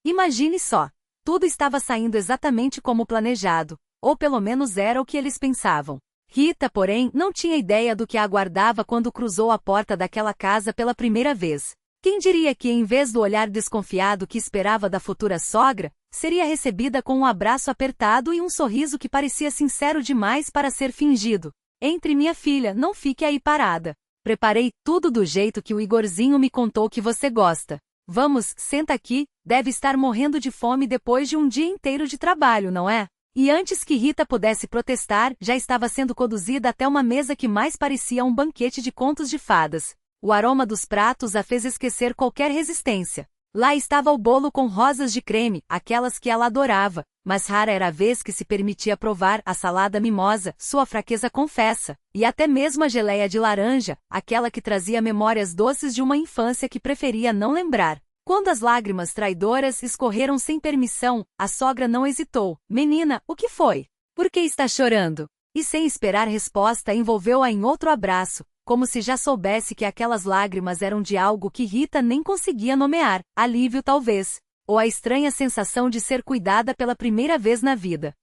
Imagine só. Tudo estava saindo exatamente como planejado, ou pelo menos era o que eles pensavam. Rita, porém, não tinha ideia do que a aguardava quando cruzou a porta daquela casa pela primeira vez. Quem diria que, em vez do olhar desconfiado que esperava da futura sogra, seria recebida com um abraço apertado e um sorriso que parecia sincero demais para ser fingido. Entre minha filha, não fique aí parada. Preparei tudo do jeito que o Igorzinho me contou que você gosta. Vamos, senta aqui, deve estar morrendo de fome depois de um dia inteiro de trabalho, não é? E antes que Rita pudesse protestar, já estava sendo conduzida até uma mesa que mais parecia um banquete de contos de fadas. O aroma dos pratos a fez esquecer qualquer resistência. Lá estava o bolo com rosas de creme, aquelas que ela adorava, mas rara era a vez que se permitia provar a salada mimosa, sua fraqueza confessa, e até mesmo a geleia de laranja, aquela que trazia memórias doces de uma infância que preferia não lembrar. Quando as lágrimas traidoras escorreram sem permissão, a sogra não hesitou. Menina, o que foi? Por que está chorando? E sem esperar resposta envolveu-a em outro abraço, como se já soubesse que aquelas lágrimas eram de algo que Rita nem conseguia nomear, alívio talvez, ou a estranha sensação de ser cuidada pela primeira vez na vida.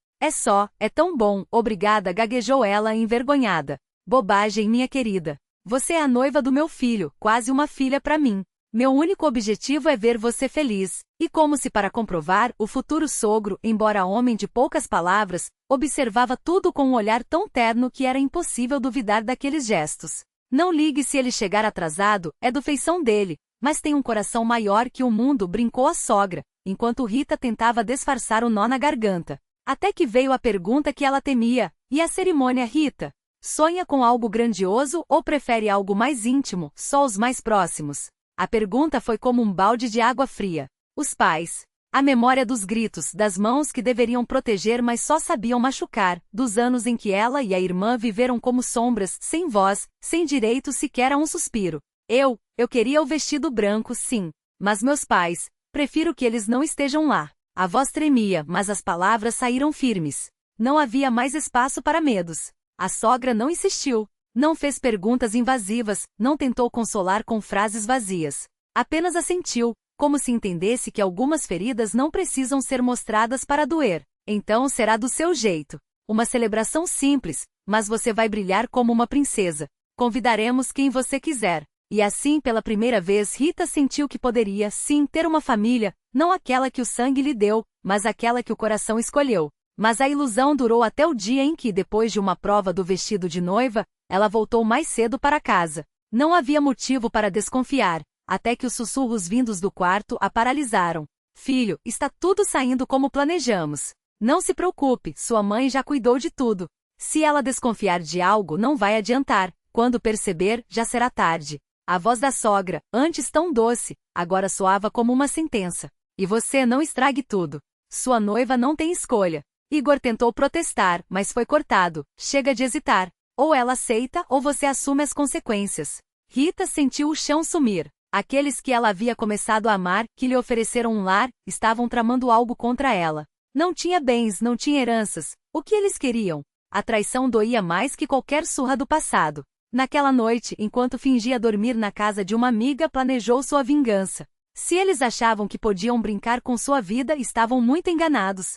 É tão bom, obrigada, gaguejou ela envergonhada. Bobagem, minha querida. Você é a noiva do meu filho, quase uma filha para mim. Meu único objetivo é ver você feliz. E como se para comprovar, o futuro sogro, embora homem de poucas palavras, observava tudo com um olhar tão terno que era impossível duvidar daqueles gestos. Não ligue se ele chegar atrasado, é do feição dele, mas tem um coração maior que o mundo, brincou a sogra, enquanto Rita tentava disfarçar o nó na garganta. Até que veio a pergunta que ela temia: e a cerimônia, Rita? Sonha com algo grandioso ou prefere algo mais íntimo, só os mais próximos? A pergunta foi como um balde de água fria. Os pais. A memória dos gritos, das mãos que deveriam proteger mas só sabiam machucar, dos anos em que ela e a irmã viveram como sombras, sem voz, sem direito sequer a um suspiro. Eu queria o vestido branco, sim. Mas meus pais, prefiro que eles não estejam lá. A voz tremia, mas as palavras saíram firmes. Não havia mais espaço para medos. A sogra não insistiu. Não fez perguntas invasivas, não tentou consolar com frases vazias. Apenas assentiu, como se entendesse que algumas feridas não precisam ser mostradas para doer. Então será do seu jeito. Uma celebração simples, mas você vai brilhar como uma princesa. Convidaremos quem você quiser. E assim, pela primeira vez, Rita sentiu que poderia, sim, ter uma família, não aquela que o sangue lhe deu, mas aquela que o coração escolheu. Mas a ilusão durou até o dia em que, depois de uma prova do vestido de noiva, ela voltou mais cedo para casa. Não havia motivo para desconfiar, até que os sussurros vindos do quarto a paralisaram. Filho, está tudo saindo como planejamos. Não se preocupe, sua mãe já cuidou de tudo. Se ela desconfiar de algo, não vai adiantar. Quando perceber, já será tarde. A voz da sogra, antes tão doce, agora soava como uma sentença. E você não estrague tudo. Sua noiva não tem escolha. Igor tentou protestar, mas foi cortado. Chega de hesitar. Ou ela aceita ou você assume as consequências. Rita sentiu o chão sumir. Aqueles que ela havia começado a amar, que lhe ofereceram um lar, estavam tramando algo contra ela. Não tinha bens, não tinha heranças. O que eles queriam? A traição doía mais que qualquer surra do passado. Naquela noite, enquanto fingia dormir na casa de uma amiga, planejou sua vingança. Se eles achavam que podiam brincar com sua vida, estavam muito enganados.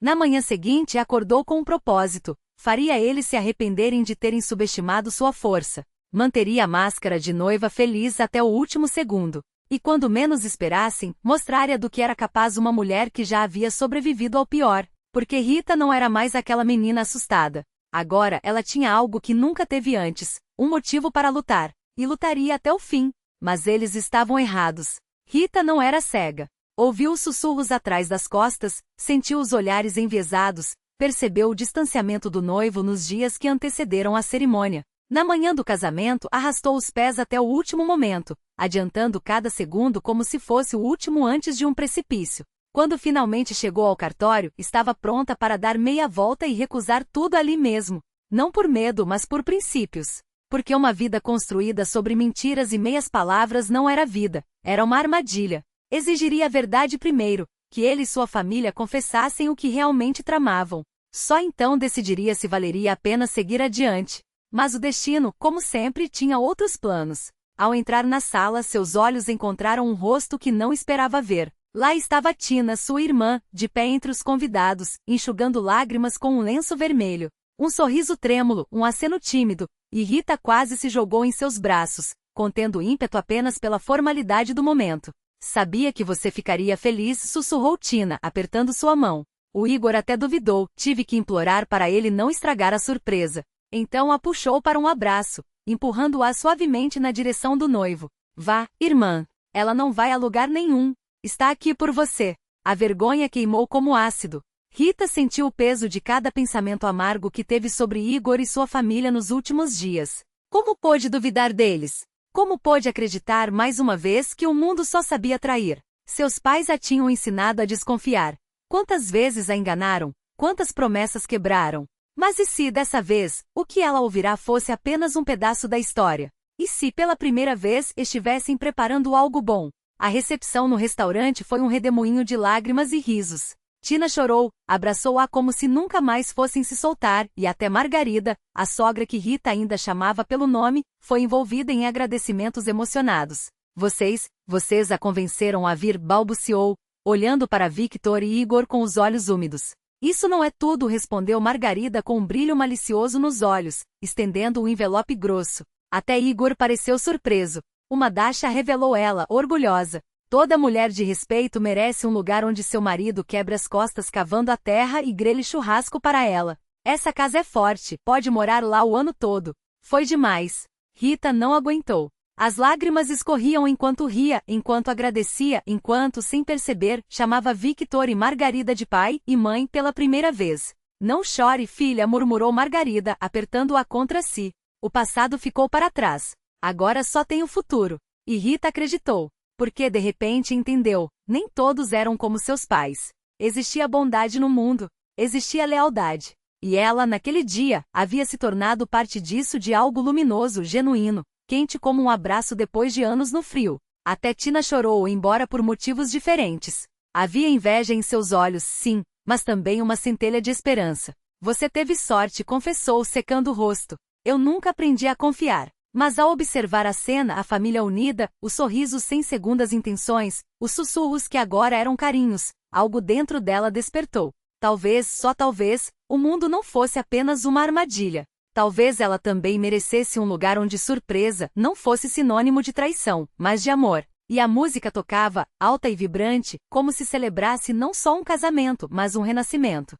Na manhã seguinte, acordou com um propósito. Faria eles se arrependerem de terem subestimado sua força. Manteria a máscara de noiva feliz até o último segundo. E quando menos esperassem, mostraria do que era capaz uma mulher que já havia sobrevivido ao pior. Porque Rita não era mais aquela menina assustada. Agora ela tinha algo que nunca teve antes, um motivo para lutar. E lutaria até o fim. Mas eles estavam errados. Rita não era cega. Ouviu os sussurros atrás das costas, sentiu os olhares enviesados, percebeu o distanciamento do noivo nos dias que antecederam a cerimônia. Na manhã do casamento, arrastou os pés até o último momento, adiantando cada segundo como se fosse o último antes de um precipício. Quando finalmente chegou ao cartório, estava pronta para dar meia volta e recusar tudo ali mesmo. Não por medo, mas por princípios. Porque uma vida construída sobre mentiras e meias palavras não era vida, era uma armadilha. Exigiria a verdade primeiro, que ele e sua família confessassem o que realmente tramavam. Só então decidiria se valeria a pena seguir adiante. Mas o destino, como sempre, tinha outros planos. Ao entrar na sala, seus olhos encontraram um rosto que não esperava ver. Lá estava Tina, sua irmã, de pé entre os convidados, enxugando lágrimas com um lenço vermelho. Um sorriso trêmulo, um aceno tímido, e Rita quase se jogou em seus braços, contendo o ímpeto apenas pela formalidade do momento. Sabia que você ficaria feliz, sussurrou Tina, apertando sua mão. O Igor até duvidou, tive que implorar para ele não estragar a surpresa. Então a puxou para um abraço, empurrando-a suavemente na direção do noivo. Vá, irmã. Ela não vai a lugar nenhum. Está aqui por você. A vergonha queimou como ácido. Rita sentiu o peso de cada pensamento amargo que teve sobre Igor e sua família nos últimos dias. Como pôde duvidar deles? Como pôde acreditar mais uma vez que o mundo só sabia trair? Seus pais a tinham ensinado a desconfiar. Quantas vezes a enganaram? Quantas promessas quebraram? Mas e se dessa vez, o que ela ouvirá fosse apenas um pedaço da história? E se pela primeira vez estivessem preparando algo bom? A recepção no restaurante foi um redemoinho de lágrimas e risos. Tina chorou, abraçou-a como se nunca mais fossem se soltar, e até Margarida, a sogra que Rita ainda chamava pelo nome, foi envolvida em agradecimentos emocionados. Vocês a convenceram a vir, balbuciou, olhando para Victor e Igor com os olhos úmidos. Isso não é tudo, respondeu Margarida com um brilho malicioso nos olhos, estendendo um envelope grosso. Até Igor pareceu surpreso. Uma dacha, revelou ela, orgulhosa. Toda mulher de respeito merece um lugar onde seu marido quebre as costas cavando a terra e grelhe churrasco para ela. Essa casa é forte, pode morar lá o ano todo. Foi demais. Rita não aguentou. As lágrimas escorriam enquanto ria, enquanto agradecia, enquanto, sem perceber, chamava Victor e Margarida de pai e mãe pela primeira vez. Não chore, filha, murmurou Margarida, apertando-a contra si. O passado ficou para trás. Agora só tem o futuro. E Rita acreditou. Porque de repente entendeu, nem todos eram como seus pais. Existia bondade no mundo, existia lealdade. E ela, naquele dia, havia se tornado parte disso, de algo luminoso, genuíno, quente como um abraço depois de anos no frio. Até Tina chorou, embora por motivos diferentes. Havia inveja em seus olhos, sim, mas também uma centelha de esperança. Você teve sorte, confessou, secando o rosto. Eu nunca aprendi a confiar. Mas ao observar a cena, a família unida, os sorrisos sem segundas intenções, os sussurros que agora eram carinhos, algo dentro dela despertou. Talvez, só talvez, o mundo não fosse apenas uma armadilha. Talvez ela também merecesse um lugar onde surpresa não fosse sinônimo de traição, mas de amor. E a música tocava, alta e vibrante, como se celebrasse não só um casamento, mas um renascimento.